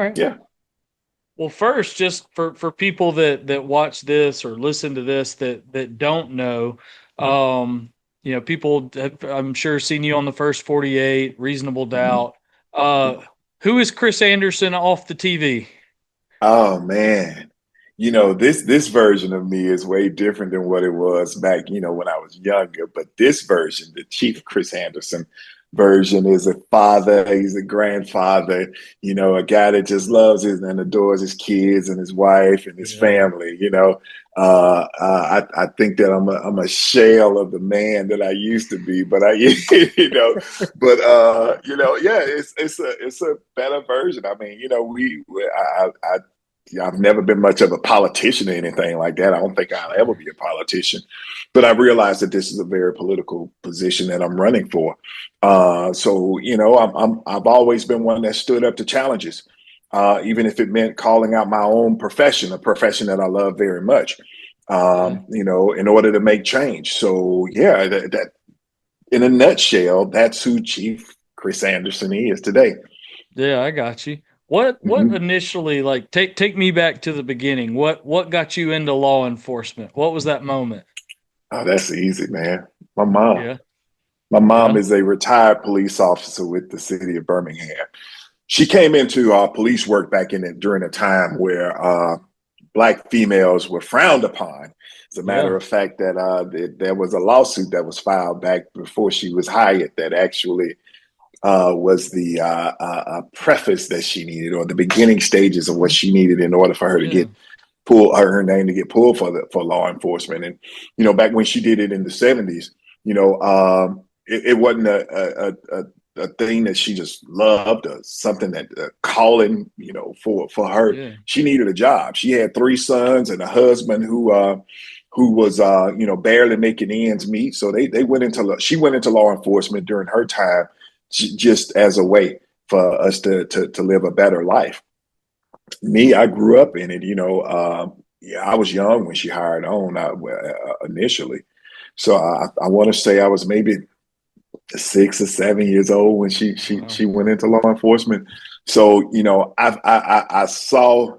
right. Yeah. Well, first, just for people that watch this or listen to this that don't know, people have, I'm sure seen you on the first 48, Reasonable Mhm. Doubt. Uh, who is Chris Anderson off the TV? Oh man. This version of me is way different than what it was back, when I was younger. But this version, the Chief Chris Anderson version, is a father, he's a grandfather, a guy that just loves his and adores his kids and his wife and his Yeah. family. I think that I'm a shell of the man that I used to be, but yeah, it's a better version. I mean, I've never been much of a politician or anything like that. I don't think I'll ever Sure. be a politician, but I realize that this is a very political position that I'm running for. So I've always been one that stood up to challenges, even if it meant calling out my own profession, a profession that I love very much. Yeah. In order to make change. So yeah, that in a nutshell, that's who Chief Chris Anderson is today. Yeah, I got you. What Mhm. initially, like, take me back to the beginning. What got you into law enforcement? What was that moment? Oh, that's easy, man. My mom. Yeah. My mom Yeah. is a retired police officer with the city of Birmingham. She came into police work back during a time where black females were frowned upon. As a matter Yeah. of fact, that there was a lawsuit that was filed back before she was hired that actually was the preface that she needed, or the beginning stages of what she needed in order for her to Yeah. get her name to get pulled for law enforcement. And back when she did it in the '70s, it wasn't a thing that she just loved, or something that calling, for her. Yeah. She needed a job. She had three sons and a husband who was barely making ends meet. So she went into law enforcement during her time, just as a way for us to live a better life. Me, I grew up in it. Yeah, I was young when she hired on initially. So I want to say I was maybe 6 or 7 years old when she she Wow. she went into law enforcement. So I saw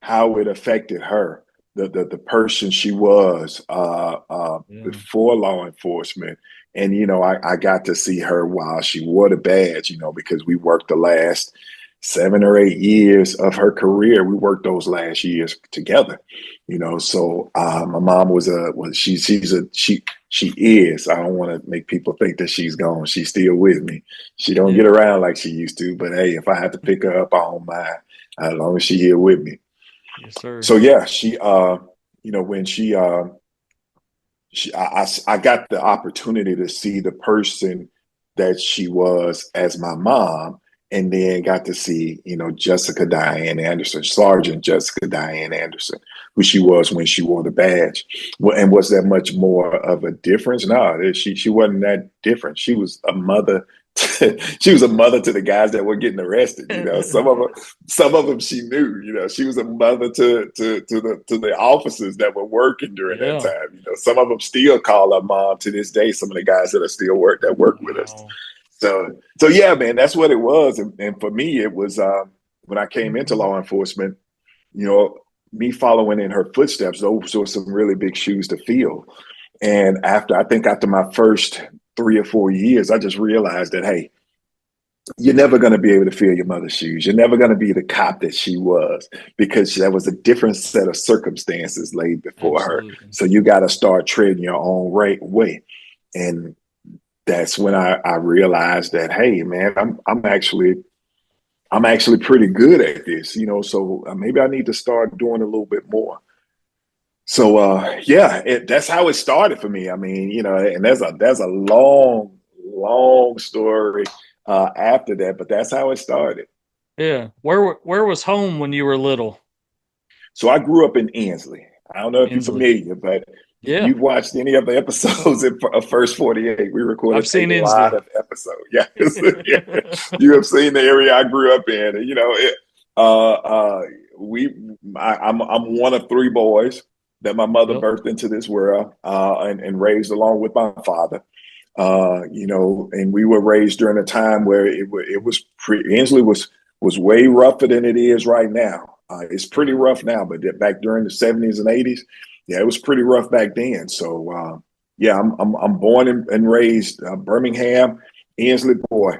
how it affected her, the person she was Yeah. before law enforcement. And I got to see her while she wore the badge, because we worked the last 7 or 8 years of her career. We worked those last years together, so my mom she is, I don't want to make people think that she's gone. She's still with me. She don't get Yeah. around like she used to, but hey, if I have to pick her up, I don't mind, as long as she here with me. Yes, sir. So yeah, when I got the opportunity to see the person that she was as my mom, and then got to see, Jessica Diane Anderson, Sergeant Jessica Diane Anderson, who she was when she wore the badge. And was that much more of a difference? No, she wasn't that different. She was a mother. She was a mother to the guys that were getting arrested. Some of them she knew. She was a mother to the officers that were working during that Yeah. time. Some of them still call her mom to this day. Some of the guys that are still work with us. Wow. So yeah, man, that's what it was. And for me, it was when I came into law enforcement. You know, me following in her footsteps. Those were some really big shoes to fill. And after my first 3 or 4 years, I just realized that, hey, you're never going to be able to fill your mother's shoes. You're never going to be the cop that she was, because there was a different set of circumstances laid before her. Absolutely. So you got to start treading your own right way. And that's when I realized that, hey, man, I'm actually pretty good at this, so maybe I need to start doing a little bit more. So yeah, that's how it started for me. I mean, and there's a long story after that, but that's how it started. Yeah. Where was home when you were little? So I grew up in Ansley. I don't know if you're Inslee. familiar, but if Yeah. you've watched any of the episodes of First 48, we I've recorded a seen lot Inslee. of episodes. Yes, yeah. You have seen the area I grew up in. Uh, uh, we, I'm one of three boys that my mother Yep. birthed into this world, and raised along with my father. And we were raised during a time where Ansley was way rougher than it is right now. It's pretty Yeah, rough now, but back during the 70s and 80s, yeah, it was pretty rough back then. So yeah, I'm born and raised Birmingham, Ensley boy.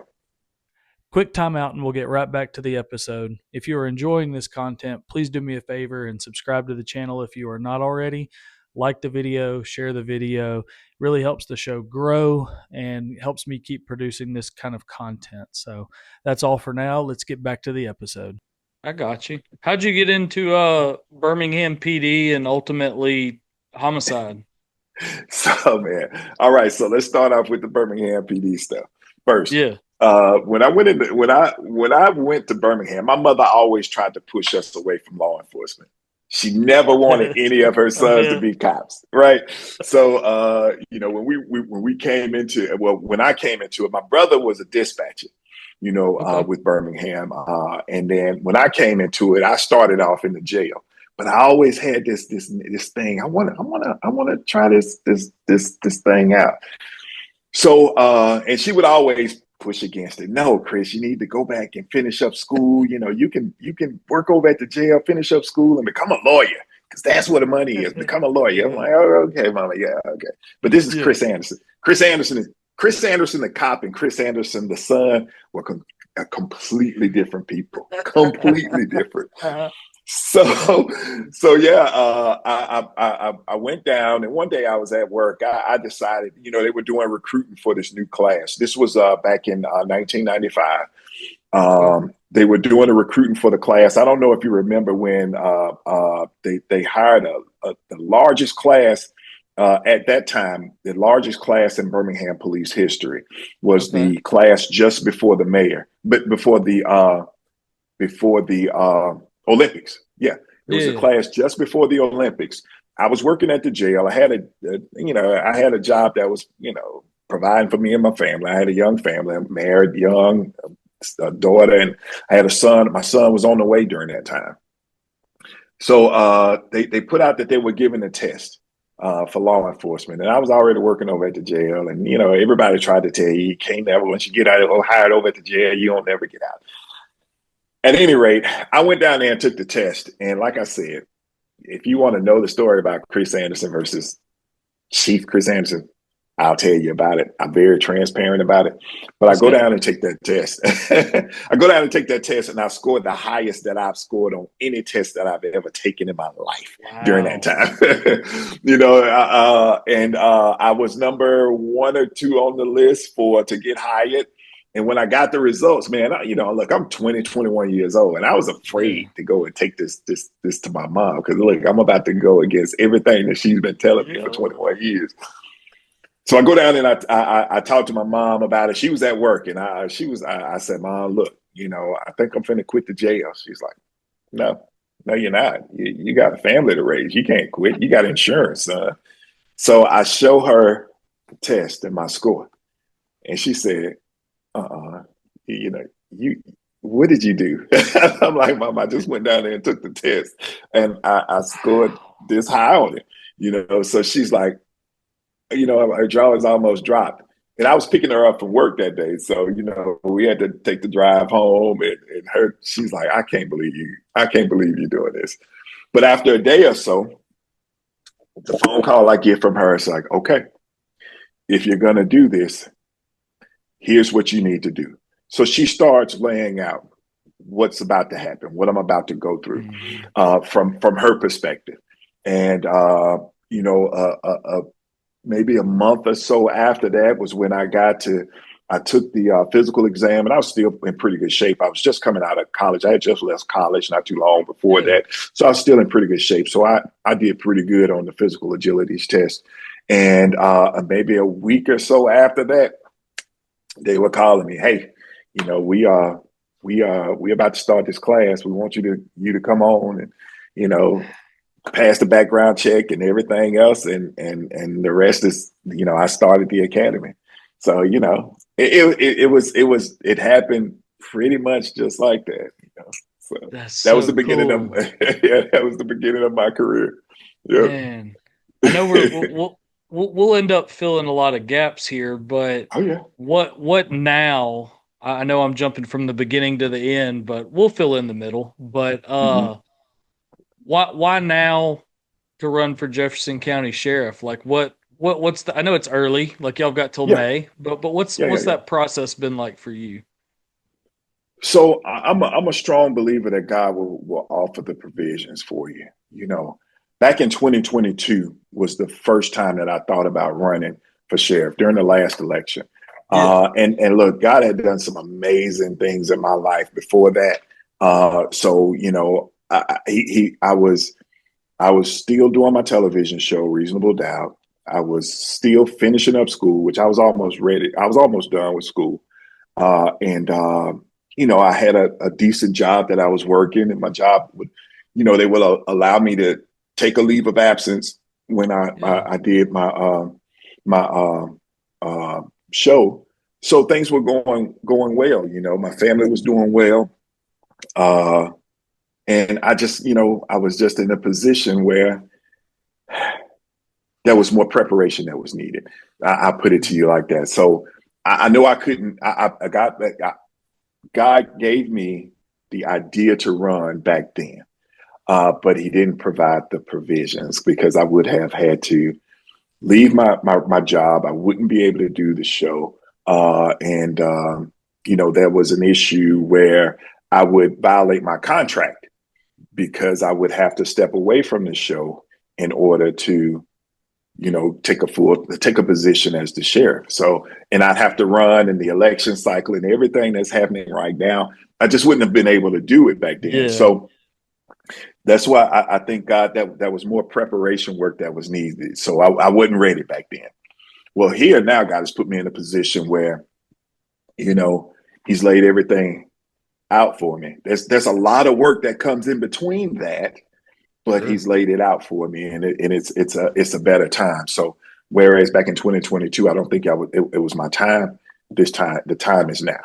quick timeout and we'll get right back to the episode. If you are enjoying this content, please do me a favor and subscribe to the channel if you are not already. Like the video, share the video. It really helps the show grow and helps me keep producing this kind of content. So that's all for now. Let's get back to the episode. I got you. How'd you get into Birmingham PD and ultimately homicide? So man, all right. So let's start off with the Birmingham PD stuff first. Yeah. When I went to Birmingham, my mother always tried to push us away from law enforcement. She never wanted any of her sons to Yeah. be cops, right? So when we came into it, well, when I came into it, my brother was a dispatcher, Okay. with Birmingham, and then when I came into it, I started off in the jail. But I always had this thing. I want to try this thing out. So, and she would always push against it. No, Chris, you need to go back and finish up school. You can work over at the jail, finish up school, and become a lawyer because that's where the money is. Become a lawyer. I'm Yeah. like, oh, okay, mama, yeah, okay. But this is Yeah. Chris Anderson. Chris Anderson, the cop, and Chris Anderson, the son, were completely different people. Completely different. So, so yeah, I went down, and one day I was at work. I decided, they were doing recruiting for this new class. This was back in 1995. Okay. They were doing a recruiting for the class. I don't know if you remember when they hired the largest class at that time. The largest class in Birmingham police history was Okay. the class just before the mayor, but before the Olympics. Yeah, it was a Yeah. class just before the Olympics. I was working at the jail. I had a job that was, providing for me and my family. I had a young family. I'm married, young, a daughter, and I had a son. My son was on the way during that time. So they put out that they were giving a test for law enforcement, and I was already working over at the jail. And everybody tried to tell you can't never once you get out of hired over at the jail, you don't never get out. At any rate, I went down there and took the test. And like I said, if you want to know the story about Chris Anderson versus Chief Chris Anderson, I'll tell you about it. I'm very transparent about it. But I Let's go hear it. down and take that test. I go down and take that test, and I scored the highest that I've scored on any test that I've ever taken in my life during that Wow. time. And I was number one or two on the list to get hired. And when I got the results, man, look, I'm 20, 21 years old, and I was Yeah. afraid to go and take this to my mom because look, I'm about to go against everything that she's been telling me for Yeah. 21 years. So I go down and I talked to my mom about it. She was at work, and I said, Mom, look, I think I'm finna quit the jail. She's like, No, no, you're not. You got a family to raise. You can't quit. You got insurance, son. So I show her the test and my score, and she said, uh-uh, you know, you what did you do? I'm like, Mom, I just went down there and took the test, and I scored Wow. this high on it. So she's like, her jaw is almost dropped. And I was picking her up from work that day. So, we had to take the drive home, and she's like, I can't believe you. I can't believe you're doing this. But after a day or so, the phone call I get from her is like, okay, if you're going to do this, here's what you need to do. So she starts laying out what's about to happen, what I'm about to go through Mhm. from her perspective. And, maybe a month or so after that was when I took the physical exam, and I was still in pretty good shape. I was just coming out of college. I had just left college not too long before Yeah. that. So I was still in pretty good shape. So I did pretty good on the physical agilities test. And maybe a week or so after that, they were calling me, hey, we about to start this class. We want you to come on and, you know, passed the background check and everything else, and the rest is, I started the academy. So it happened pretty much just like that. So That's that was so the beginning of cool. yeah, that was the beginning of my career. Yep. Man, I know we'll end up filling a lot of gaps here, but Oh yeah. what now? I know I'm jumping from the beginning to the end, but we'll fill in the middle. But Mhm. why now to run for Jefferson County Sheriff? Like what's the, I know it's early, like y'all got till Yeah, May, but yeah, yeah, what's yeah. that process been like for you? So I'm a strong believer that God will offer the provisions for you. You know, back in 2022 was the first time that I thought about running for sheriff during the last election. Yeah. And look, God had done some amazing things in my life before that. So you know, I was still doing my television show, Reasonable Doubt. I was still finishing up school, which I was almost ready. I was almost done with school. And you know, I had a decent job that I was working, and my job would, you know, they would allow me to take a leave of absence when Yeah. I did my show. So things were going well. You know, my family was doing well, uh, and I just, you know, I was just in a position where there was more preparation that was needed. I put it to you like that. So I know I couldn't. I got that. God gave me the idea to run back then, but He didn't provide the provisions because I would have had to leave my job. I wouldn't be able to do the show, and you know, there was an issue where I would violate my contract because I would have to step away from the show in order to, you know, take a position as the sheriff. So, and I'd have to run in the election cycle and everything that's happening right now. I just wouldn't have been able to do it back then. Yeah. So that's why I think God that was more preparation work that was needed. So I wasn't ready back then. Well, here now, God has put me in a position where, you know, He's laid everything out for me. There's a lot of work that comes in between that, but Sure. He's laid it out for me, and it's a better time. So whereas back in 2022, I don't think I would it was my time. This time, the time is now.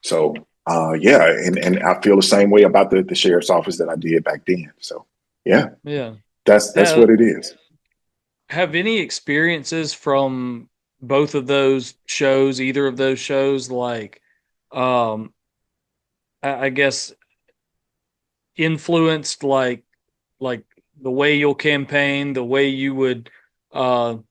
So yeah, and I feel the same way about the sheriff's office that I did back then. So yeah, Yeah. that's Have what it is. have any experiences from both of those shows, either of those shows, like um I guess influenced like the way you'll campaign, the way you would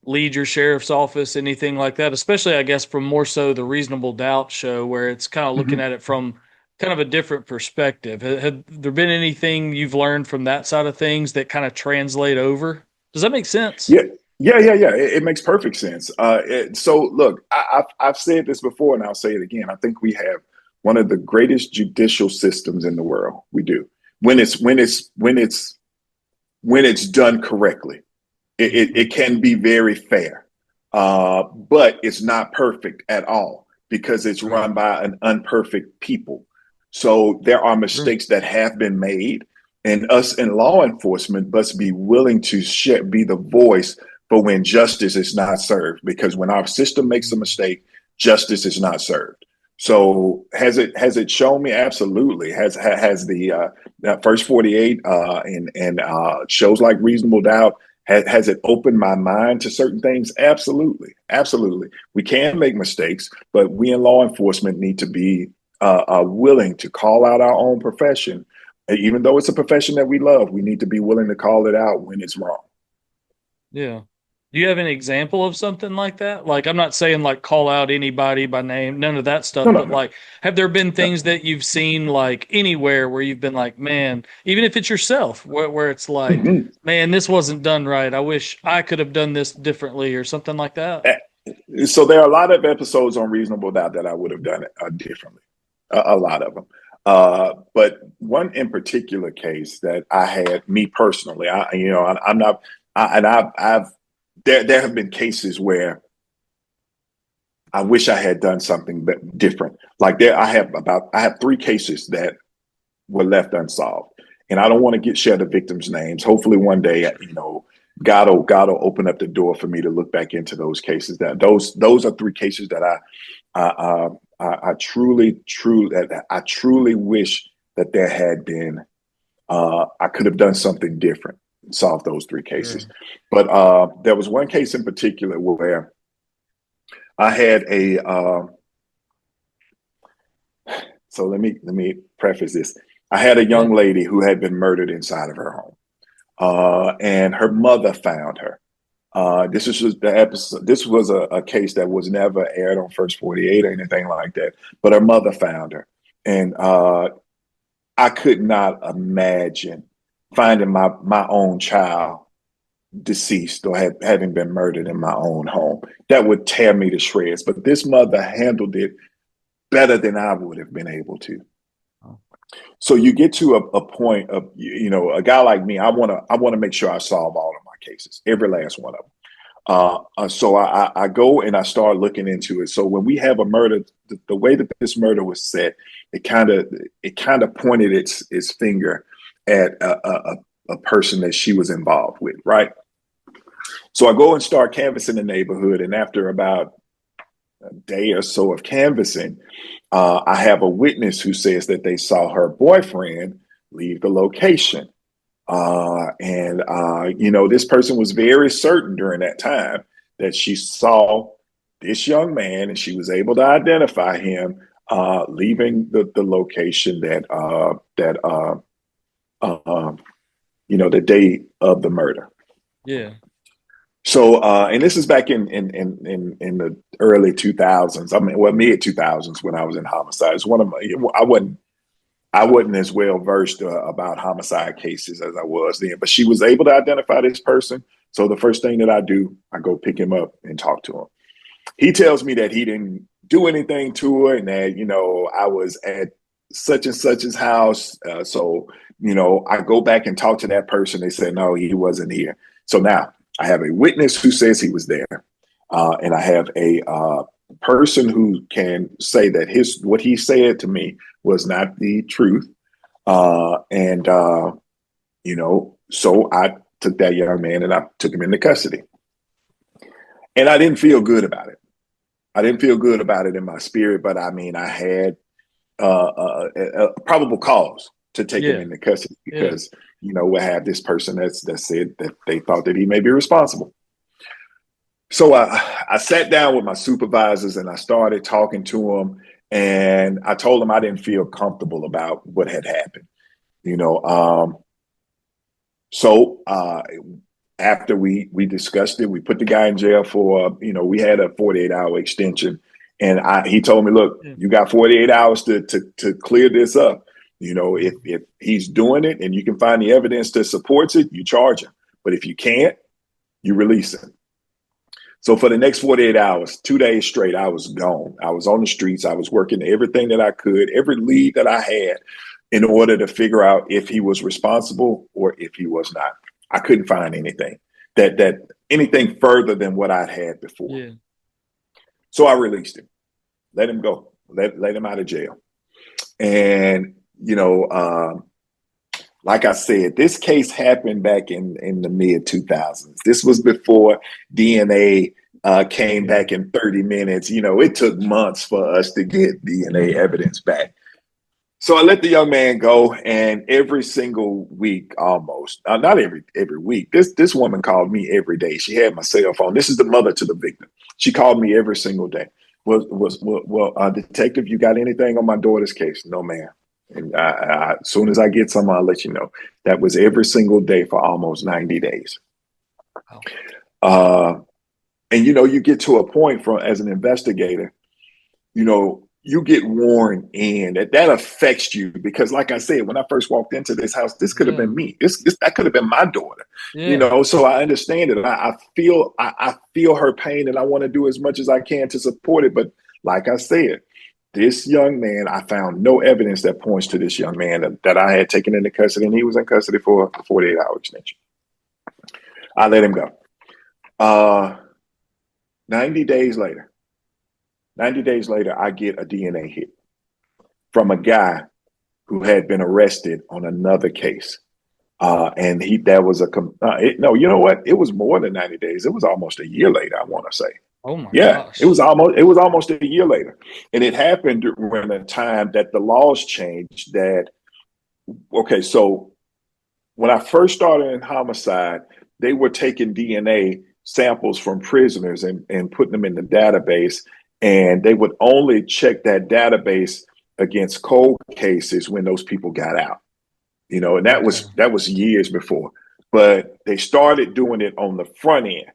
lead your sheriff's office, anything like that, especially I guess from more so the Reasonable Doubt show where it's kind of looking Mm-hmm. at it from kind of a different perspective. Had there been anything you've learned from that side of things that kind of translate over? Does that make sense? Yeah, yeah. It makes perfect sense. So look, I've said this before, and I'll say it again. I think we have one of the greatest judicial systems in the world. We do when it's done correctly. Mm-hmm. It can be very fair, but it's not perfect at all because it's Right. run by an unperfect people. So there are Sure. mistakes that have been made, and us in law enforcement must be willing to be the voice for when justice is not served. Because when our system makes a mistake, justice is not served. So has it shown me? Absolutely. Has the first 48 and shows like Reasonable Doubt, has it opened my mind to certain things? Absolutely. Absolutely. We can make mistakes, but we in law enforcement need to be willing to call out our own profession. Even though it's a profession that we love, we need to be willing to call it out when it's wrong. Yeah. Do you have an example of something like that? Like, I'm not saying like call out anybody by name, none of that No, stuff, no, but no, like, have there been no. things that you've seen like anywhere where you've been like, man, even if it's yourself, where it's like, Mm-hmm. man, this wasn't done right. I wish I could have done this differently or something like that? So there are a lot of episodes on Reasonable Doubt that I would have done it differently. A lot of them. But one in particular case that I had, me personally, I'm not, and I've there have been cases where I wish I had done something different. Like I have three cases that were left unsolved, and I don't want to share the victims' names. Hopefully, one day, you know, God will open up the door for me to look back into those cases. That those are three cases that I truly wish that there had been. I could have done something different, solve those three cases. Sure. But there was one case in particular where I had So let me preface this. I had a Yeah. young lady who had been murdered inside of her home, and her mother found her. This is just the episode. This was a case that was never aired on First 48 or anything like that. But her mother found her, and I could not imagine finding my own child deceased or having been murdered in my own home. That would tear me to shreds. But this mother handled it better than I would have been able to. Oh. So you get to a point of, a guy like me. I want to make sure I solve all of my cases, every last one of them. So I go and I start looking into it. So when we have a murder, the way that this murder was set, it kind of pointed its finger at a person that she was involved with, right? So I go and start canvassing the neighborhood, and after about a day or so of canvassing, I have a witness who says that they saw her boyfriend leave the location. This person was very certain during that time that she saw this young man and she was able to identify him leaving the location the day of the murder. Yeah. So, and this is back in the early 2000s. I mean, well, mid 2000s when I was in homicide. It's one of my, I wasn't as well versed about homicide cases as I was then, but she was able to identify this person. So the first thing that I do, I go pick him up and talk to him. He tells me that he didn't do anything to her and that, I was at such and such's house. I go back and talk to that person. They said, no, he wasn't here. So now I have a witness who says he was there. And I have a person who can say that what he said to me was not the truth. So I took that young man and I took him into custody. And I didn't feel good about it. I didn't feel good about it in my spirit, but I mean, I had a probable cause to take him Yeah. into custody Yeah. because, we have this person that said that they thought that he may be responsible. So I sat down with my supervisors and I started talking to them, and I told them I didn't feel comfortable about what had happened. So after we discussed it, we put the guy in jail for we had a 48-hour extension, and he told me, look, Yeah. you got 48 hours to clear this up. If he's doing it and you can find the evidence that supports it, you charge him. But if you can't, you release him. So for the next 48 hours, 2 days straight, I was gone. I was on the streets. I was working everything that I could, every lead that I had in order to figure out if he was responsible or if he was not. I couldn't find anything that anything further than what I'd had before. Yeah. So I released him, let him go, let him out of jail. And, like I said, this case happened back in the mid 2000s. This was before DNA came back in 30 minutes. It took months for us to get DNA evidence back. So I let the young man go, and every single week, almost not every week, this woman called me every day. She had my cell phone. This is the mother to the victim. She called me every single day. Detective, you got anything on my daughter's case? No, ma'am. And as soon as I get some, I'll let you know. That was every single day for almost 90 days. Wow. And you get to a point as an investigator, you get worn in that affects you because, like I said, when I first walked into this house, this could have been me. That could have been my daughter. Yeah. So I understand it. I feel her pain, and I want to do as much as I can to support it. But like I said, this young man, I found no evidence that points to this young man that I had taken into custody, and he was in custody for a 48-hour extension. I let him go. 90 days later, I get a DNA hit from a guy who had been arrested on another case. And that was no, you know what? It was more than 90 days. It was almost a year later, I want to say. Oh my Yeah, gosh. it was almost a year later. And it happened during a time that the laws changed so when I first started in homicide, they were taking DNA samples from prisoners and putting them in the database. And they would only check that database against cold cases when those people got out, and Okay. that was years before. But they started doing it on the front end.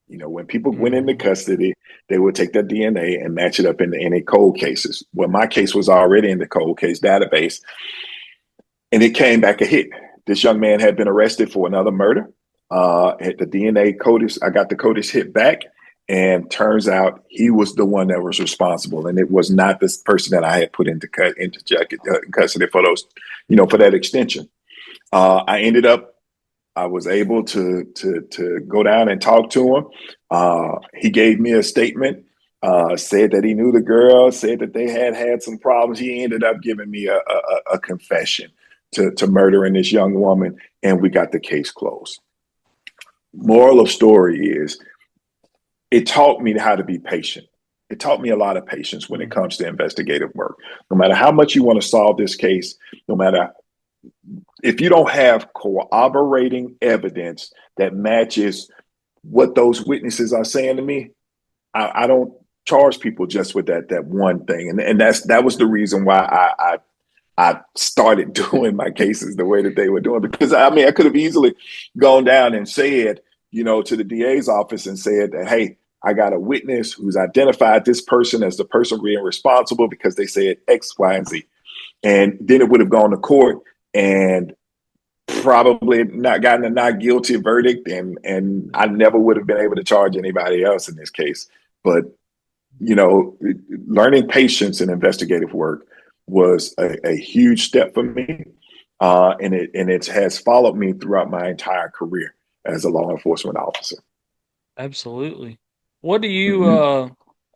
When people went into Mm. custody, they would take their DNA and match it up into any cold cases. Well, my case was already in the cold case database, and it came back a hit. This young man had been arrested for another murder. At the DNA CODIS, I got the CODIS hit back, and turns out he was the one that was responsible, and it was not this person that I had put into custody for those, for that extension. I was able to go down and talk to him. He gave me a statement, said that he knew the girl, said that they had some problems. He ended up giving me a confession to murdering this young woman, and we got the case closed. Moral of story is, it taught me how to be patient. It taught me a lot of patience when it comes to investigative work. No matter how much you want to solve this case, no matter if you don't have corroborating evidence that matches what those witnesses are saying to me, I don't charge people just with that one thing. And that was the reason why I started doing my cases the way that they were doing, because I could have easily gone down and said, to the DA's office and said that, hey, I got a witness who's identified this person as the person being responsible because they said X, Y, and Z. And then it would have gone to court and probably not gotten a not guilty verdict. And I never would have been able to charge anybody else in this case. But, learning patience in investigative work was a huge step for me. And it has followed me throughout my entire career as a law enforcement officer. Absolutely. What do you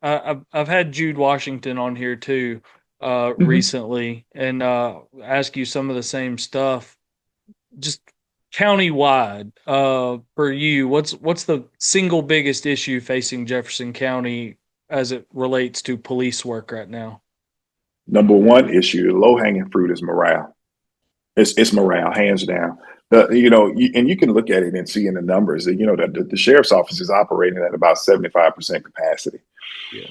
Mm-hmm. I've had Jude Washington on here too Mm-hmm. recently, and ask you some of the same stuff. Just countywide, for you, what's the single biggest issue facing Jefferson County as it relates to police work right now? Number one issue, low hanging fruit, is morale. It's morale, hands down. And you can look at it and see in the numbers that the sheriff's office is operating at about 75% capacity. Yeah.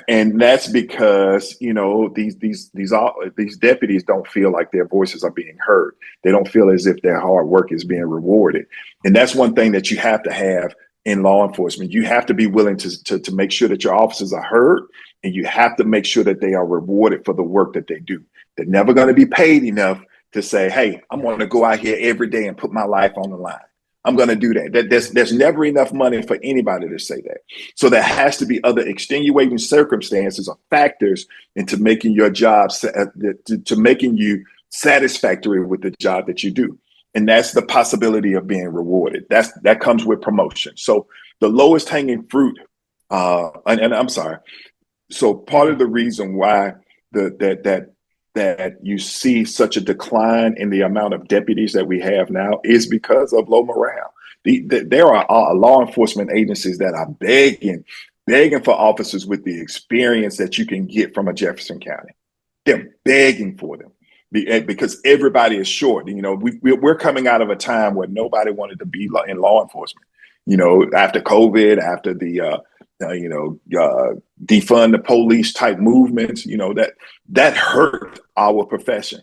And that's because these deputies don't feel like their voices are being heard. They don't feel as if their hard work is being rewarded. And that's one thing that you have to have in law enforcement. You have to be willing to make sure that your officers are heard, and you have to make sure that they are rewarded for the work that they do. They're never going to be paid enough to say, hey, I'm going to go out here every day and put my life on the line. I'm going to do that. There's never enough money for anybody to say that. So there has to be other extenuating circumstances or factors into making your job, to making you satisfactory with the job that you do. And that's the possibility of being rewarded. That comes with promotion. So the lowest hanging fruit, and I'm sorry. So part of Yeah. the reason why that you see such a decline in the amount of deputies that we have now is because of low morale. There are law enforcement agencies that are begging for officers with the experience that you can get from a Jefferson County. They're begging for them because everybody is short. We're coming out of a time where nobody wanted to be in law enforcement. After COVID, after the defund the police type movements, that hurt our profession.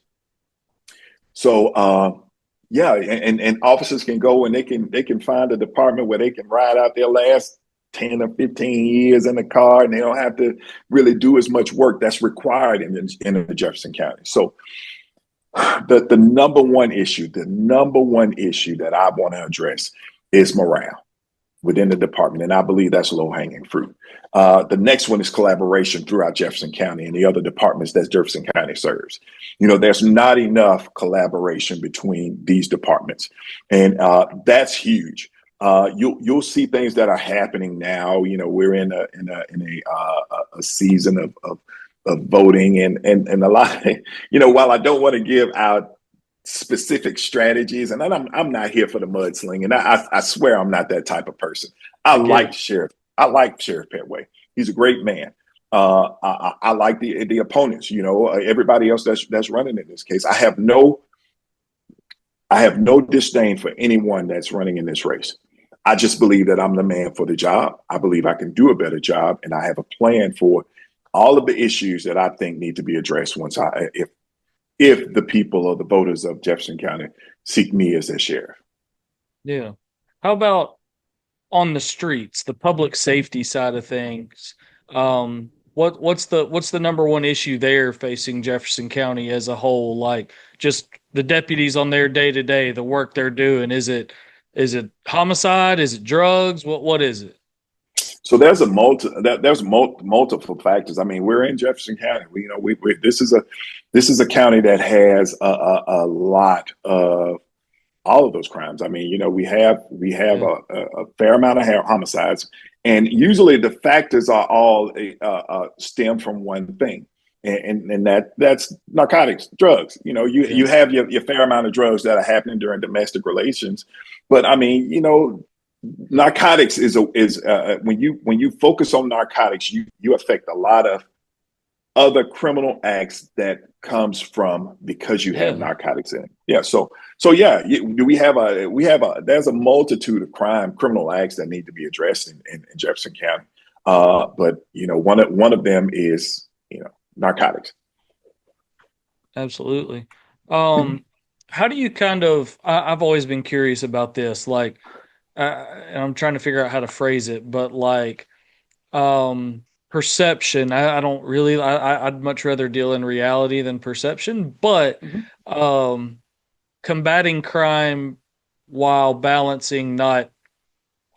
So yeah, and officers can go and they can find a department where they can ride out their last 10 or 15 years in the car, and they don't have to really do as much work that's required in the Jefferson County. So the number one issue that I want to address is morale within the department. And I believe that's low hanging fruit. The next one is collaboration throughout Jefferson County and the other departments that Jefferson County serves. There's not enough collaboration between these departments, and that's huge. You'll see things that are happening now. We're in a season of voting, and a lot. While I don't want to give out specific strategies, and I'm not here for the mudslinging. I swear I'm not that type of person. I I get like it. Sheriff. I like Sheriff Petway. He's a great man. I like the opponents. Everybody else that's running in this case. I have no disdain for anyone that's running in this race. I just believe that I'm the man for the job. I believe I can do a better job, and I have a plan for all of the issues that I think need to be addressed once if the people or the voters of Jefferson County seek me as their sheriff. Yeah. How about on the streets, the public safety side of things? What's the number one issue there facing Jefferson County as a whole? Like just the deputies on their day to day, the work they're doing. Is it homicide? Is it drugs? What is it? So there's multiple factors. I mean, we're in Jefferson County. We this is a county that has a lot of all of those crimes. I mean, we have Yeah. a fair amount of homicides, and usually the factors are all stem from one thing, and that's narcotics, drugs. You Yes. have your fair amount of drugs that are happening during domestic relations, but I mean, narcotics is when you focus on narcotics, you affect a lot of other criminal acts that comes from because you have Yeah. narcotics in it. Yeah. So yeah, we have a there's a multitude of criminal acts that need to be addressed in Jefferson County. But one of them is narcotics. Absolutely. Mhm. Um, how do you kind of? I've always been curious about this. Like, and I'm trying to figure out how to phrase it, but like perception. I don't really I'd much rather deal in reality than perception, but Mhm. um combating crime while balancing not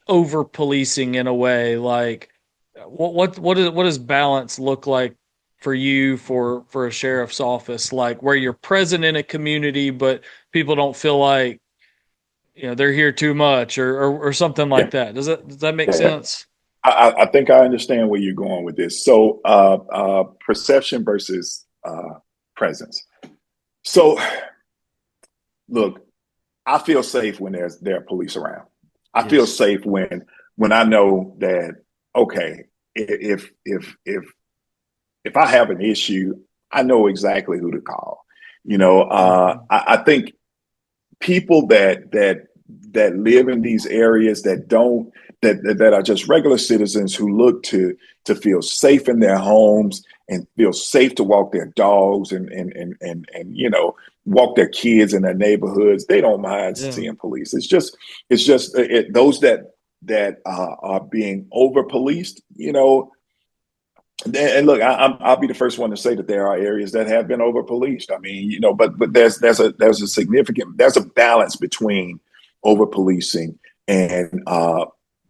over policing in a way, like what does balance look like for you for a sheriff's office, like where you're present in a community but people don't feel like they're here too much, or something like Yeah. that. Does that make Yeah. sense? I think I understand where you're going with this. So, perception versus presence. So, look, I feel safe when there are police around. I feel Yes. safe when I know that, okay, if I have an issue, I know exactly who to call. Mhm. I think people that live in these areas that are just regular citizens who look to feel safe in their homes and feel safe to walk their dogs and walk their kids in their neighborhoods. They don't mind Yeah. seeing police. It's just those that are being over policed. And look, I'll be the first one to say that there are areas that have been over policed. I mean, but there's a balance between over policing and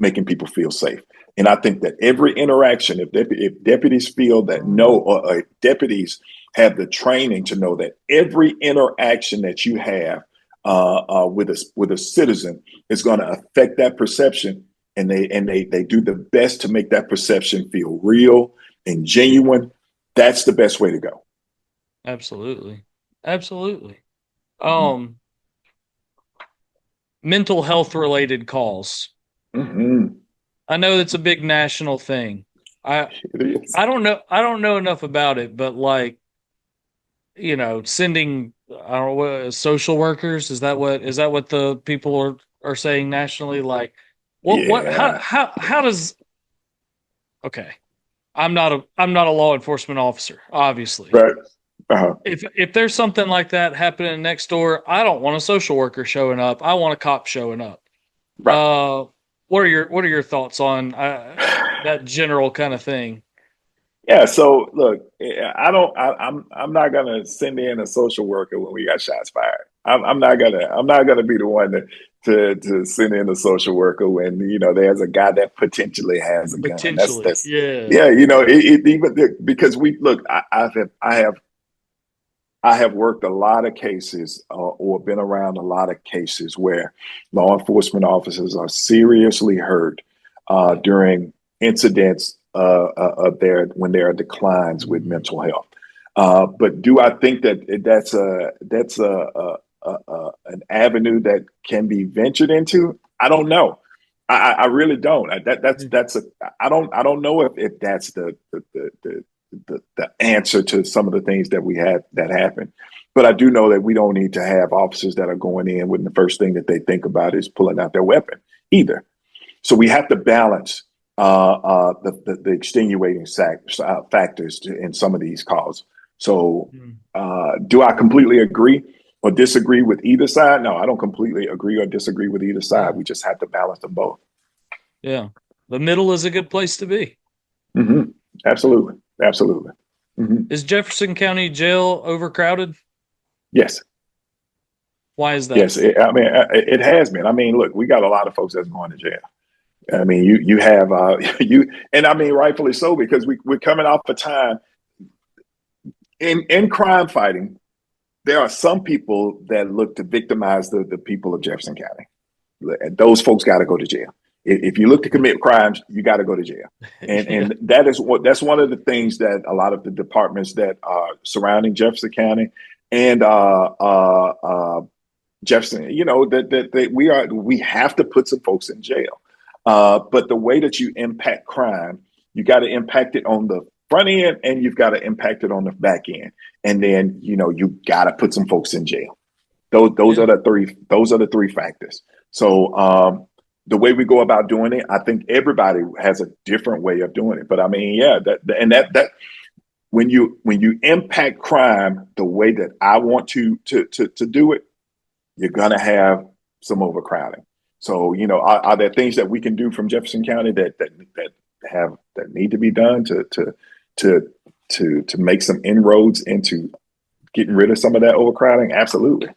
making people feel safe. And I think that every interaction, if deputies feel that no, or deputies have the training to know that every interaction that you have with a citizen is going to affect that perception, and they do the best to make that perception feel real and genuine, that's the best way to go. Absolutely. Absolutely. Mm-hmm. Um, mental health related calls. Mm-hmm. I know it's a big national thing. I It is. I don't know enough about it, but like, sending, I don't know, social workers, is that what the people are saying nationally? Like, what Yeah. how does okay. I'm not a law enforcement officer, obviously. Right. Uh-huh. If there's something like that happening next door, I don't want a social worker showing up. I want a cop showing up. Right. Uh, what are your thoughts on that general kind of thing? Yeah. So look, I'm not gonna send in a social worker when we got shots fired. I'm not gonna be the one to send in a social worker when there's a guy that potentially has a gun. That's Potentially, that's yeah. yeah. It even because we look. I have worked a lot of cases or been around a lot of cases where law enforcement officers are seriously hurt Yeah. during incidents of their when there are declines with Mhm. mental health. But do I think that that's an avenue that can be ventured into? I don't know. I really don't. I don't know if that's the answer to some of the things that we had that happen. But I do know that we don't need to have officers that are going in when the first thing that they think about is pulling out their weapon either. So we have to balance the extenuating factors in some of these calls. So, do I completely agree or disagree with either side? No, I don't completely agree or disagree with either side. Yeah. We just have to balance them both. Yeah. The middle is a good place to be. Mm-hmm. Absolutely. Absolutely. Mm-hmm. Is Jefferson County Jail overcrowded? Yes. Why is that? Yes. It has been. I mean, look, we got a lot of folks that's going to jail. I mean, you have and I mean, rightfully so, because we're coming off a time in crime fighting. There are some people that look to victimize the people of Jefferson County. Those folks got to go to jail. If you look to commit crimes, you got to go to jail. And Yeah. and that's one of the things that a lot of the departments that are surrounding Jefferson County and Jefferson, that we have to put some folks in jail. But the way that you impact crime, you got to impact it on the front end and you've got to impact it on the back end. And then, you got to put some folks in jail. Those Yeah. are the three factors. So the way we go about doing it, I think everybody has a different way of doing it. But I mean, yeah, that when you impact crime the way that I want to do it, you're gonna have some overcrowding. So, are there things that we can do from Jefferson County that need to be done to make some inroads into getting rid of some of that overcrowding? Absolutely.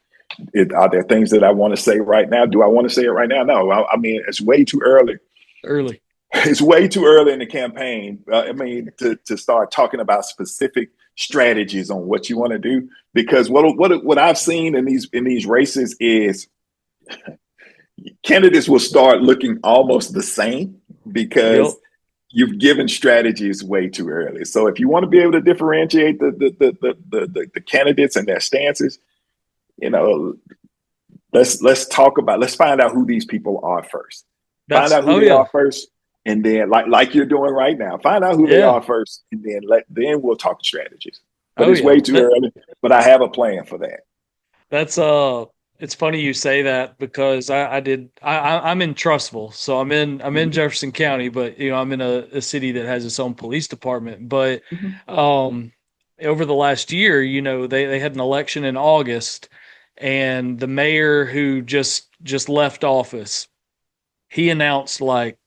Are there things that I want to say right now? Do I want to say it right now? No. I mean, it's way too early. Early. It's way too early in the campaign. To start talking about specific strategies on what you want to do, because what I've seen in these races is candidates will start looking almost the same because Yep. you've given strategies way too early. So if you want to be able to differentiate the candidates and their stances, you know, let's find out who these people are first. Find out who Oh they yeah. are first, and then like you're doing right now, find out who they Yeah. are first, and then we'll talk strategies. But Oh it's yeah. way too early. But I have a plan for that. That's it's funny you say that because I'm in Trussville, so I'm in Mm-hmm. Jefferson County, but I'm in a city that has its own police department. But Mm-hmm. um over the last year, they had an election in August, and the mayor who just left office, he announced like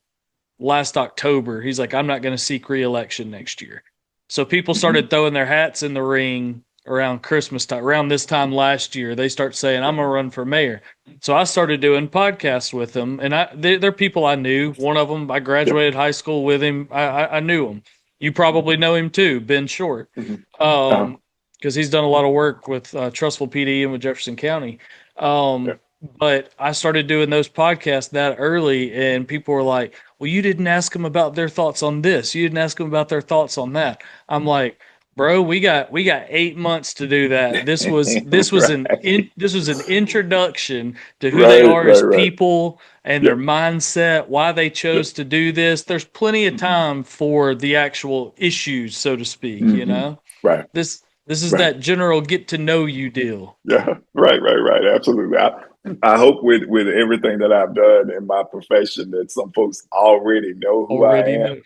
last October, he's like, I'm not going to seek reelection next year. So people Mm-hmm. started throwing their hats in the ring around Christmas time, around this time last year. They start saying, I'm going to run for mayor. So I started doing podcasts with them, and they're people I knew. One of them, I Yep. graduated high school with him. I knew him. You probably know him too, Ben Short, Mm-hmm. Uh-huh. um, because he's done a lot of work with Trussville PD and with Jefferson County. Um, Yep. but I started doing those podcasts that early, and people were like, well, you didn't ask them about their thoughts on this. You didn't ask them about their thoughts on that. I'm like, bro, we got 8 months to do that. Right. This was an introduction to who they Right. are as Right. Right. people and their Yep. mindset, why they Yep. chose to do this. There's plenty of Mm-hmm. time for the actual issues, so to speak, you Mm-hmm. know? Right. This is Right. that general get to know you deal. Yeah, right. Absolutely. I hope with everything that I've done in my profession that some folks already know who I Already am. know.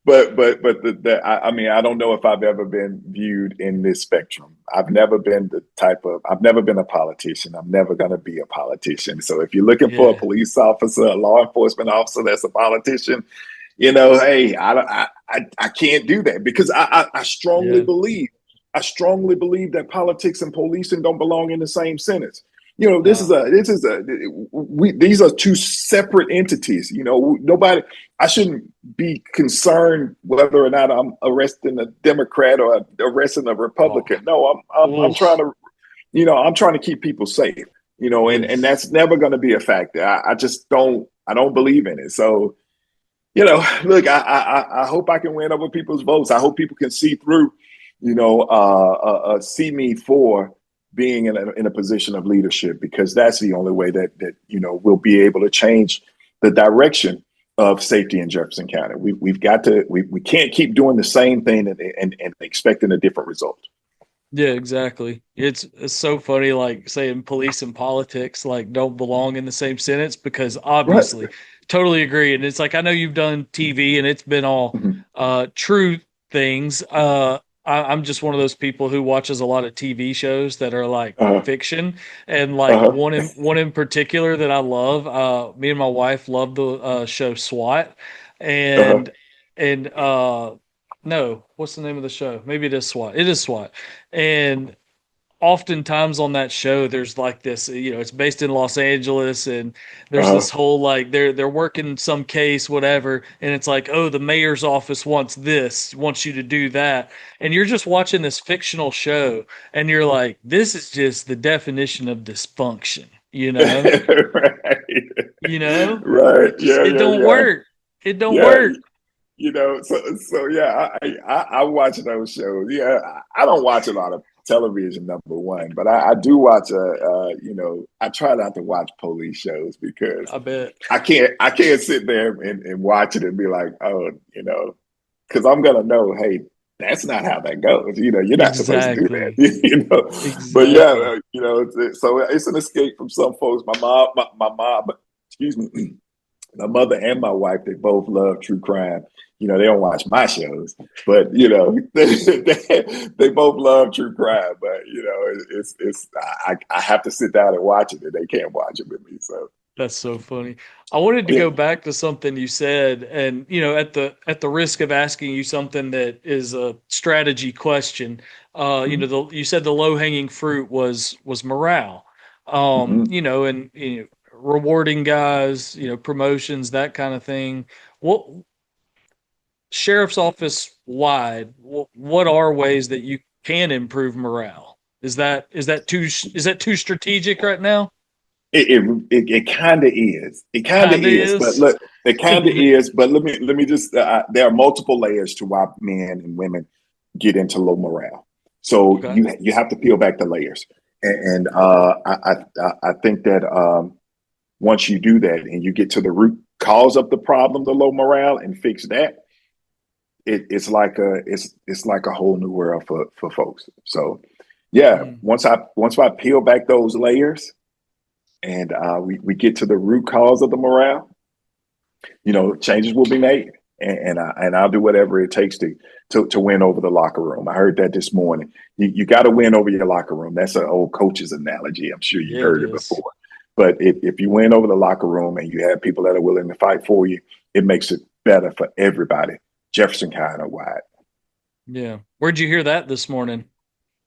I mean, I don't know if I've ever been viewed in this spectrum. I've never been a politician. I'm never going to be a politician. So if you're looking for a Yeah. police officer, a law enforcement officer that's a politician, hey, I can't do that because Yeah. I strongly believe that politics and policing don't belong in the same sentence. No. These are two separate entities. Nobody. I shouldn't be concerned whether or not I'm arresting a Democrat or arresting a Oh. Republican. No, I'm trying Oof. to, I'm trying to keep people safe. And Yes. that's never going to be a factor. I just don't. I don't believe in it. So look, I hope I can win over people's votes. I hope people can see through, see me for being in a position of leadership, because that's the only way that we'll be able to change the direction of safety in Jefferson County. We've got to, we can't keep doing the same thing and expecting a different result. Yeah, exactly. It's so funny, like saying police and politics like don't belong in the same sentence because Right. obviously Totally agree. And it's like I know you've done TV and it's been all Mhm. true things. I'm just one of those people who watches a lot of TV shows that are like Uh-huh. fiction, and like Uh-huh. one in particular that I love. Me and my wife love the show SWAT, Uh-huh. and no, what's the name of the show? Maybe it is SWAT. It is SWAT, and oftentimes on that show there's like this, it's based in Los Angeles, and there's Uh-huh. this whole like they're working some case whatever, and it's like, oh, the mayor's office wants you to do that, and you're just watching this fictional show, and you're like, this is just the definition of dysfunction, you know. Right. You know, Right. it just Yeah, it yeah, don't yeah. work. It don't Yeah. work. So yeah, I watch those shows. Yeah, I don't watch a lot of television, number one, but I do watch I try not to watch police shows because I bet. I can't sit there and watch it and be like, oh, because I'm gonna know, hey, that's not how that goes. You're not supposed to do Exactly. that. But yeah, Exactly. so it's an escape from some folks. My mom, excuse me, my mother and my wife, they both love true crime. They don't watch my shows, but they both love true crime. But I have to sit down and watch it, and they can't watch it with me. So That's so funny. I wanted to yeah. go back to something you said, and at the risk of asking you something that is a strategy question, Mm-hmm. you said the low hanging fruit was morale, Mm-hmm. and rewarding guys, promotions, that kind of thing. What sheriff's office wide? What are ways that you can improve morale? Is that too strategic right now? It kind of is. It kind of Kinda is. But is. look, it kind of is. But let me just. There are multiple layers to why men and women get into low morale. So Okay. you have to peel back the layers, and I think that once you do that and you get to the root cause of the problem, the low morale, and fix that, it's like a whole new world for folks. So yeah, Mm. once I peel back those layers and we get to the root cause of the morale, changes will be made, and I'll do whatever it takes to win over the locker room. I heard that this morning. You got to win over your locker room. That's an old coach's analogy. I'm sure you've Yeah, it heard it is. before. But if you win over the locker room and you have people that are willing to fight for you, it makes it better for everybody, Jefferson County wide. Yeah. Where'd you hear that this morning?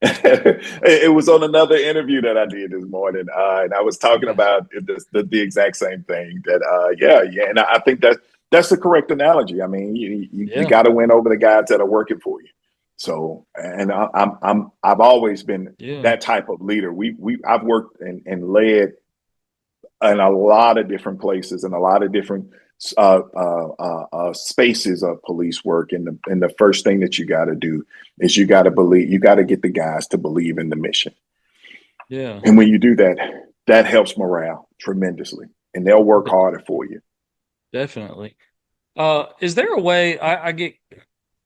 It was on another interview that I did this morning, and I was talking Okay. about the exact same thing. That yeah, and I think that's the correct analogy. I mean, you Yeah. got to win over the guys that are working for you. So, and I've always been Yeah. that type of leader. I've worked and led in a lot of different places and a lot of different spaces of police work. And the first thing that you got to do is you got to believe. You got to get the guys to believe in the mission. Yeah. And when you do that, that helps morale tremendously, and they'll work De- harder for you. Definitely. Is there a way I get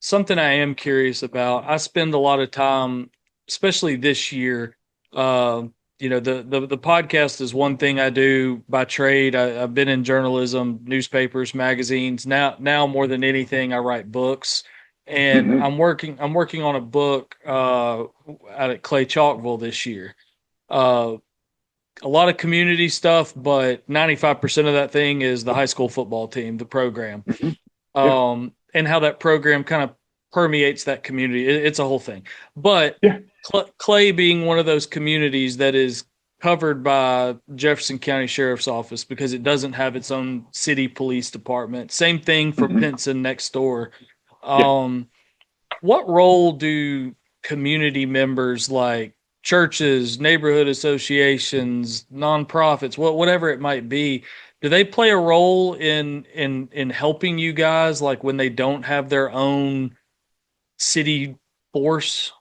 something I am curious about? I spend a lot of time, especially this year. Uh, the podcast is one thing I do by trade. I've been in journalism, newspapers, magazines. Now more than anything, I write books, and Mm-hmm. I'm working on a book out at Clay Chalkville this year. Uh, a lot of community stuff, but 95% of that thing is the high school football team, the program, Mm-hmm. Yeah, and how that program kind of permeates that community. It's a whole thing. But yeah. Clay being one of those communities that is covered by Jefferson County Sheriff's Office because it doesn't have its own city police department. Same thing for Mm-hmm. Pinson next door. Yeah. Um, what role do community members like churches, neighborhood associations, nonprofits, whatever it might be, do they play a role in helping you guys like when they don't have their own city force?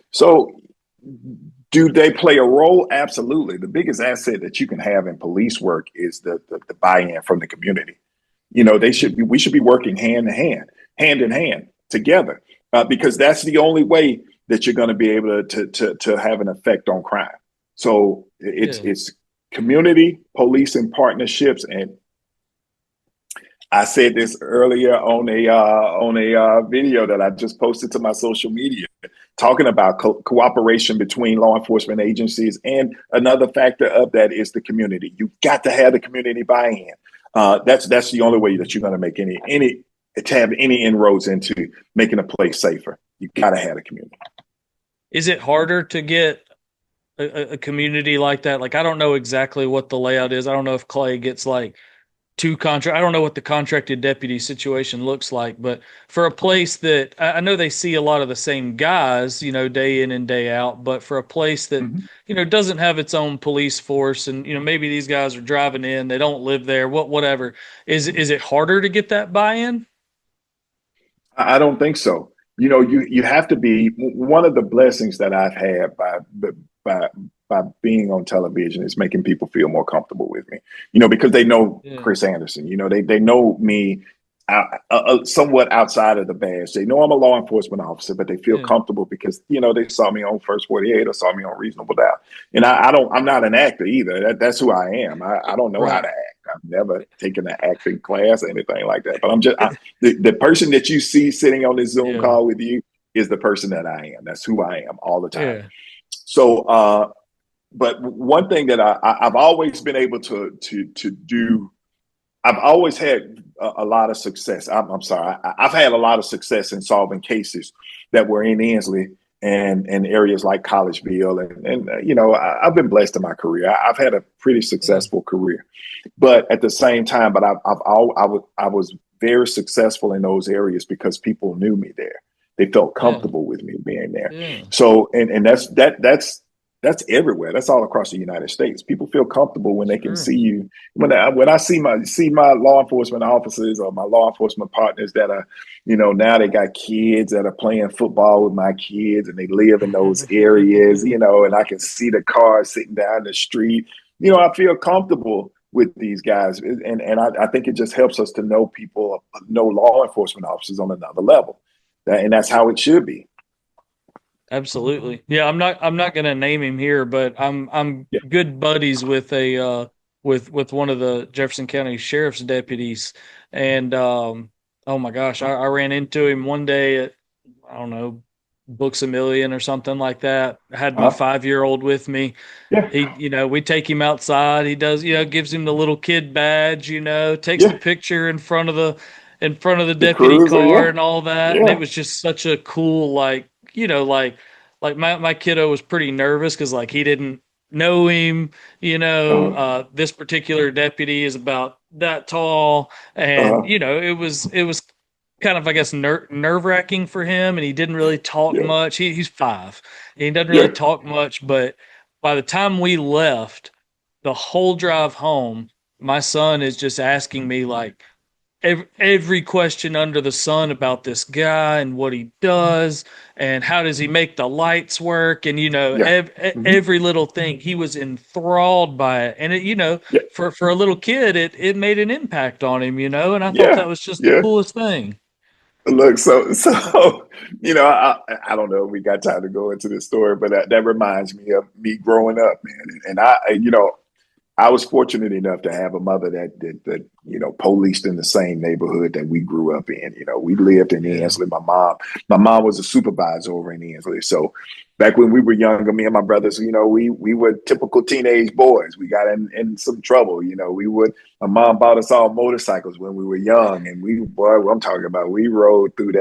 So, do they play a role? Absolutely. The biggest asset that you can have in police work is the buy-in from the community. We should be working hand in hand together, because that's the only way that you're going to be able to have an effect on crime. So it's Yeah. it's community policing partnerships, and I said this earlier on a video that I just posted to my social media, talking about cooperation between law enforcement agencies, and another factor of that is the community. You got to have the community buy-in. That's the only way that you're going to make any to have any inroads into making a place safer. You got to have a community. Is it harder to get a community like that? Like, I don't know exactly what the layout is. I don't know if Clay gets like two contract. I don't know what the contracted deputy situation looks like, but for a place that I know they see a lot of the same guys, day in and day out, but for a place that, Mm-hmm. doesn't have its own police force and, maybe these guys are driving in, they don't live there, whatever. Is it harder to get that buy-in? I don't think so. You have to be one of the blessings that I've had by by being on television is making people feel more comfortable with me. Because they know Yeah. Chris Anderson. They know me somewhat outside of the badge. They know I'm a law enforcement officer, but they feel Yeah. comfortable because they saw me on First 48 or saw me on Reasonable Doubt. And I don't. I'm not an actor either. That's who I am. I don't know how Right. to act. I've never taken an acting class or anything like that. But the person that you see sitting on this Zoom Yeah. call with you is the person that I am. That's who I am all the time. Yeah. So, but one thing that I've always been able to do, I've always had a lot of success. I'm sorry, I've had a lot of success in solving cases that were in Ansley and areas like Collegeville, and I've been blessed in my career. I've had a pretty Yeah. successful career, but at the same time, I was very successful in those areas because people knew me there. They felt Yeah. comfortable with me being there. Yeah. So, and that's everywhere. That's all across the United States. People feel comfortable when they can Sure. see you. When I see my law enforcement officers or my law enforcement partners that are, now they got kids that are playing football with my kids and they live in those areas, and I can see the cars sitting down the street. I feel comfortable with these guys, and I think it just helps us to know people, know law enforcement officers on another level, and that's how it should be. Absolutely. Yeah, I'm not gonna name him here, but I'm Yeah. good buddies with a with one of the Jefferson County Sheriff's deputies. And oh my gosh, I ran into him one day at, I don't know, Books a Million or something like that. I had my Uh, 5-year-old with me. yeah. We take him outside. He does, gives him the little kid badge, takes the Yeah. picture in front of the The deputy cruiser. car Yeah. and all that. And it Yeah. was just such a cool, like my kiddo was pretty nervous because like he didn't know him. Uh, This particular deputy is about that tall, and uh, it was kind of, I guess, nerve wracking for him, and he didn't really talk yeah. much. He's 5, and he doesn't really Yeah. talk much. But by the time we left, the whole drive home, my son is just asking me like every question under the sun about this guy and what he does and how does he make the lights work, and Yeah. Hmm. every little thing. He was enthralled by it, and Yeah. for a little kid, it made an impact on him, and I thought Yeah. that was just the Yeah. coolest thing. Look, so I don't know if we got time to go into this story, but that reminds me of me growing up, man. And I was fortunate enough to have a mother that policed in the same neighborhood that we grew up in. We lived in Yeah. Ansley. My mom was a supervisor over in Ansley. So back when we were younger, me and my brothers, we were typical teenage boys. We got in some trouble. My mom bought us all motorcycles when we were young, and boy, I'm talking about, we rode through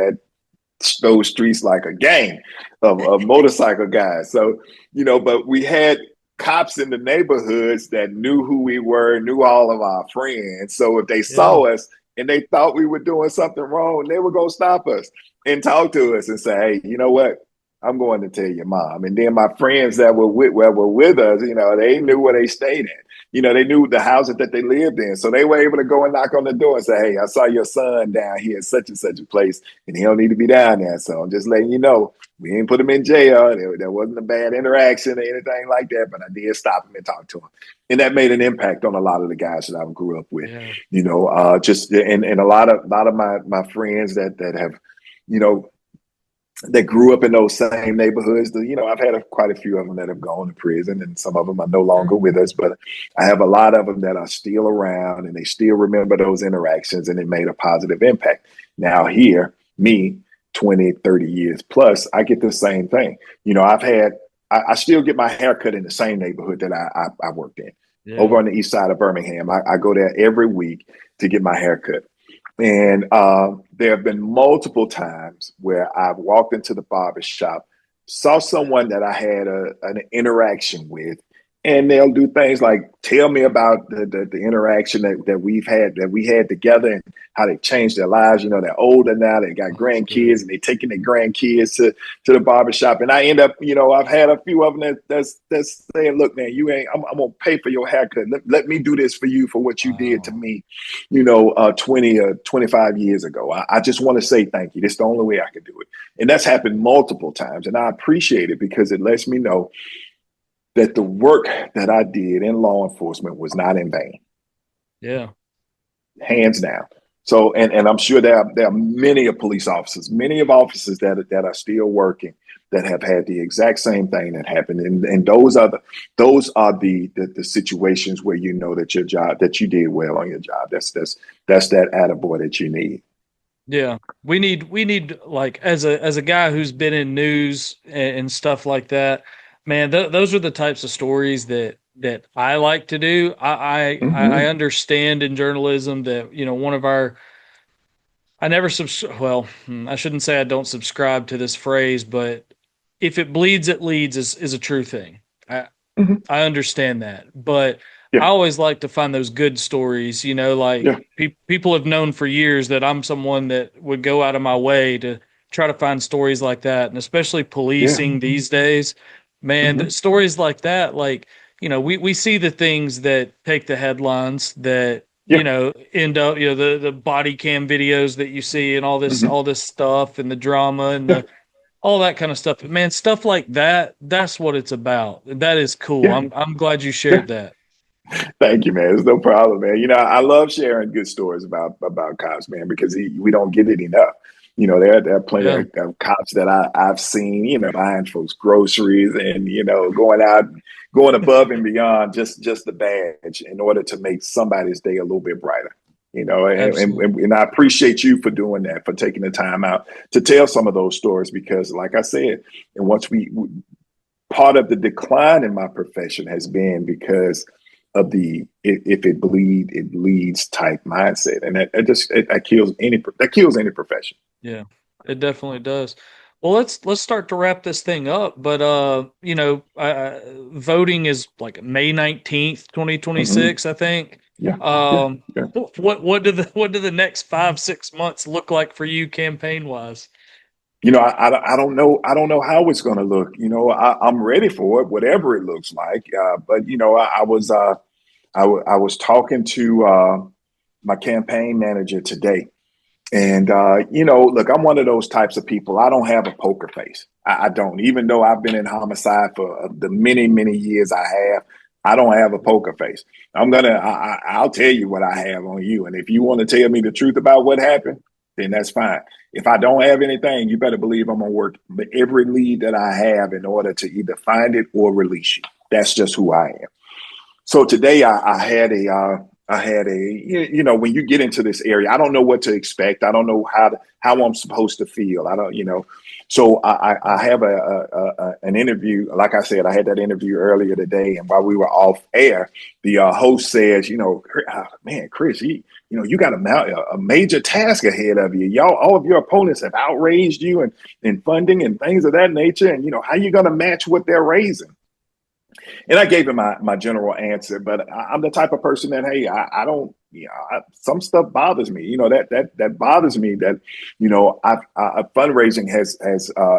those streets like a gang of motorcycle guys. So, but we had cops in the neighborhoods that knew who we were, knew all of our friends. So if they Yeah. saw us and they thought we were doing something wrong, they would go stop us and talk to us and say, "Hey, you know what? I'm going to tell your mom." And then my friends that were with us, they knew where they stayed at. They knew the houses that they lived in. So they were able to go and knock on the door and say, "Hey, I saw your son down here at such and such a place, and he don't need to be down there. So I'm just letting you know, we ain't put him in jail. There wasn't a bad interaction or anything like that, but I did stop him and talk to him." And that made an impact on a lot of the guys that I grew up with. Yeah. Just and a lot of my friends that have, you know, that grew up in those same neighborhoods. I've had quite a few of them that have gone to prison, and some of them are no longer with us. But I have a lot of them that are still around, and they still remember those interactions, and it made a positive impact. Now here, me, 20, 30 years plus, I get the same thing. I still get my haircut in the same neighborhood that I worked in, over Yeah. on the east side of Birmingham. I go there every week to get my haircut. And there have been multiple times where I've walked into the barber shop, saw someone that I had an interaction with, and they'll do things like tell me about the interaction that we had together, and how they changed their lives. They're older now, they got That's good. grandkids, and they're taking their grandkids to the barber shop. And I end up, I've had a few of them that's saying, look, man, I'm gonna pay for your haircut. Let me do this for you for what you did to Wow. me, 20 or 25 years ago. I just want to say thank you. This is the only way I can do it. And that's happened multiple times. And I appreciate it because it lets me know that the work that I did in law enforcement was not in vain, Yeah. hands down. So, and I'm sure there are many of police officers, many of officers that are still working, that have had the exact same thing that happened. And those are the situations where you know that your job, that you did well on your job. That's that attaboy that you need. Yeah. We need like as a guy who's been in news and stuff like that, man, those are the types of stories that I like to do. I Mm-hmm. understand in journalism that, one of our I never well, I shouldn't say I don't subscribe to this phrase, but if it bleeds, it leads is a true thing. I Mm-hmm. I understand that, but I Yeah. always like to find those good stories. Yeah. Like people have known for years that I'm someone that would go out of my way to try to find stories like that, and especially Yeah. policing these days. Man, Mm-hmm. stories like that, like we see the things that take the headlines that Yeah. end up the body cam videos that you see and Mm-hmm. all this stuff and the drama and Yeah. the all that kind of stuff. But man, stuff like that, that's what it's about. That is cool. Yeah. I'm glad you Yeah. shared that. Thank you, man. It's no problem, man. I love sharing good stories about cops, man, because we don't get it enough. There are plenty Yeah, of cops that I've seen, buying folks groceries, and going out, going above and beyond just the badge in order to make somebody's day a little bit brighter. absolutely. And I appreciate you for doing that, for taking the time out to tell some of those stories, because, like I said, and once part of the decline in my profession has been because of the if it bleed, it leads type mindset, and that kills any profession. Yeah, it definitely does. Well, let's start to wrap this thing up. But voting is like May 19th, Mm-hmm. 2026, I think. Yeah, yeah, Um, yeah. what do the next 5 6 months look like for you campaign wise? I don't know. I don't know how it's going to look. I'm ready for it, whatever it looks like. But I was talking to my campaign manager today. And look, I'm one of those types of people. I don't have a poker face. I don't, even though I've been in homicide for the many, many years I have. I don't have a poker face. I'll tell you what I have on you, and if you want to tell me the truth about what happened, then that's fine. If I don't have anything, you better believe I'm gonna work every lead that I have in order to either find it or release you. That's just who I am. So today when you get into this area, I don't know what to expect. I don't know how I'm supposed to feel. I don't, so I have an interview. Like I said, I had that interview earlier today, and while we were off air, the host says, man, Chris, you got a major task ahead of you. All of your opponents have outraged you in funding and things of that nature, and how you going to match what they're raising? And I gave him my general answer, but I'm the type of person that, hey, I don't, some stuff bothers me. That bothers me. That fundraising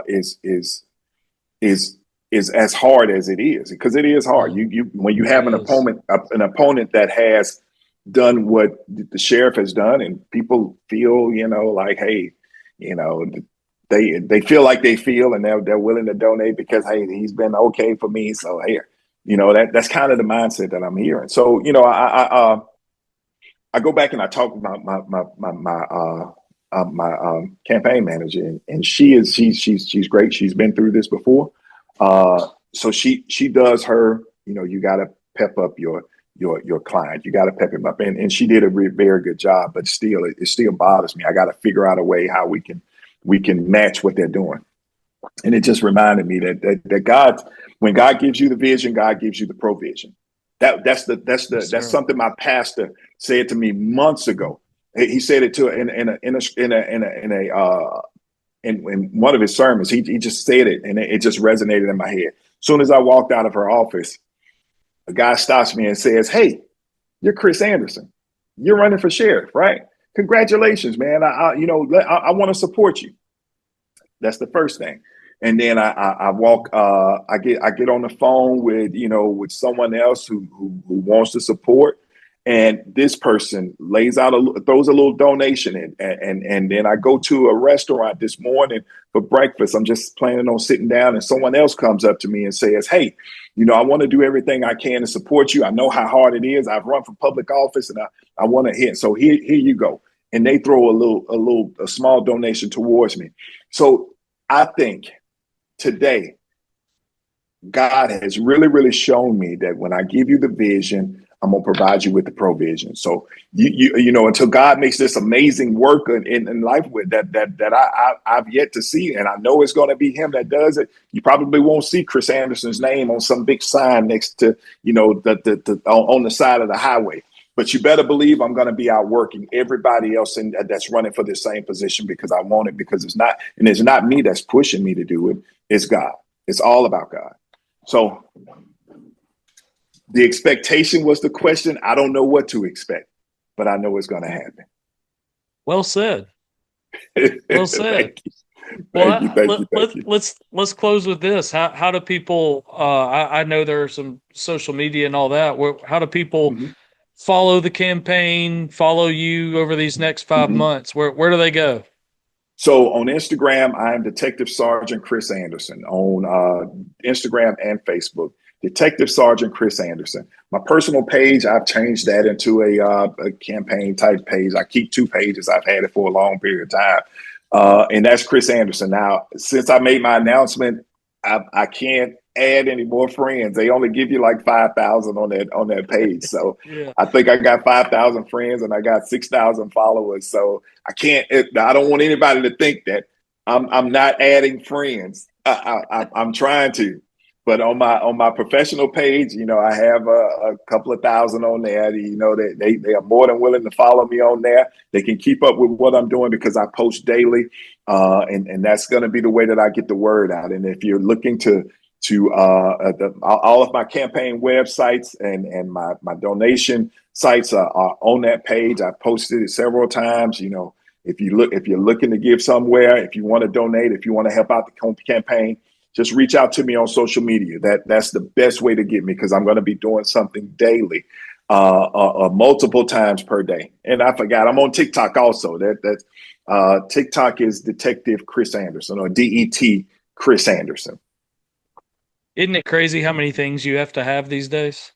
is is as hard as it is, because it is hard. Yeah, You when you it have is. an opponent that has done what the sheriff has done, and people feel like, hey, you know they feel like they feel, and they're willing to donate because, hey, he's been okay for me, so here, that's kind of the mindset that I'm hearing. So I go back and I talk about my my campaign manager, and she's great. She's been through this before, so she does her. You got to pep up your client. You got to pep him up, and she did a very good job. But still, it still bothers me. I got to figure out a way how we can match what they're doing. And it just reminded me that God, when God gives you the vision, God gives you the provision. That's something my pastor said to me months ago. He said it to in one of his sermons. He just said it, and it just resonated in my head. As soon as I walked out of her office, a guy stops me and says, "Hey, you're Chris Anderson. You're running for sheriff, right? Congratulations, man. I want to support you." That's the first thing. And then I walk. I get on the phone with someone else who wants to support, and this person throws a little donation in, and then I go to a restaurant this morning for breakfast. I'm just planning on sitting down, and someone else comes up to me and says, "Hey, I want to do everything I can to support you. I know how hard it is. I've run for public office, and I want to hit. So here you go." And they throw a small donation towards me. So I think today, God has really, really shown me that when I give you the vision, I'm going to provide you with the provision. So until God makes this amazing work in life with that I've yet to see, and I know it's going to be Him that does it. You probably won't see Chris Anderson's name on some big sign next to on the side of the highway. But you better believe I'm going to be out working everybody else that's running for the same position, because I want it, because it's not me that's pushing me to do it. It's God. It's all about God. So the expectation was the question. I don't know what to expect, but I know it's going to happen. Well said. Well said. Thank you. Let's close with this. How do people? I know there are some social media and all that. How do people follow the campaign? Follow you over these next 5 months? Where do they go? So on Instagram, I am Detective Sergeant Chris Anderson. On Instagram and Facebook, Detective Sergeant Chris Anderson. My personal page, I've changed that into a campaign type page. I keep 2 pages. I've had it for a long period of time. And that's Chris Anderson. Now, since I made my announcement, I can't add any more friends. They only give you like 5,000 on that page. So yeah. I think I got 5,000 friends and I got 6,000 followers. So I don't want anybody to think that I'm not adding friends. I'm trying to. But on my professional page, I have a couple of thousand on there. They are more than willing to follow me on there. They can keep up with what I'm doing because I post daily, and that's going to be the way that I get the word out. And if you're looking to all of my campaign websites and my donation sites are on that page. I posted it several times. If you're looking to give somewhere, if you want to donate, if you want to help out the campaign, just reach out to me on social media. That's the best way to get me, because I'm going to be doing something daily, multiple times per day. And I forgot, I'm on TikTok also. TikTok is Detective Chris Anderson, or DET Chris Anderson. Isn't it crazy how many things you have to have these days?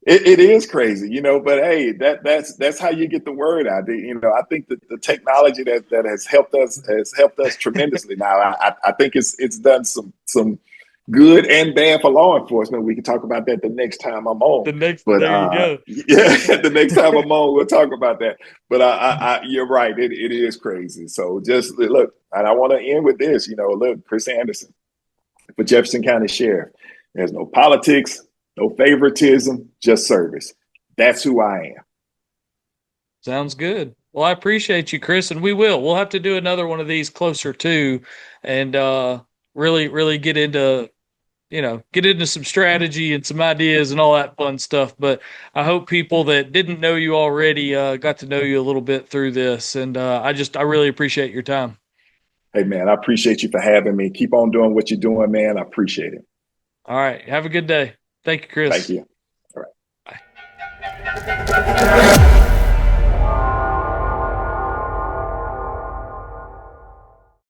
It is crazy, but hey, that's how you get the word out. I think that the technology that has helped us tremendously. Now, I think it's done some good and bad for law enforcement. We can talk about that the next time I'm on. There you go. Yeah, the next time I'm on, we'll talk about that. But you're right. It is crazy. So just look, and I want to end with this. Look, Chris Anderson for Jefferson County Sheriff. There's no politics. No favoritism, just service. That's who I am. Sounds good. Well, I appreciate you, Chris, and we'll have to do another one of these closer too, and really get into some strategy and some ideas and all that fun stuff. But I hope people that didn't know you already got to know you a little bit through this, and I really appreciate your time. Hey, man, I appreciate you for having me. Keep on doing what you're doing, man. I appreciate it. All right. Have a good day. Thank you, Chris. Thank you. All right. Bye.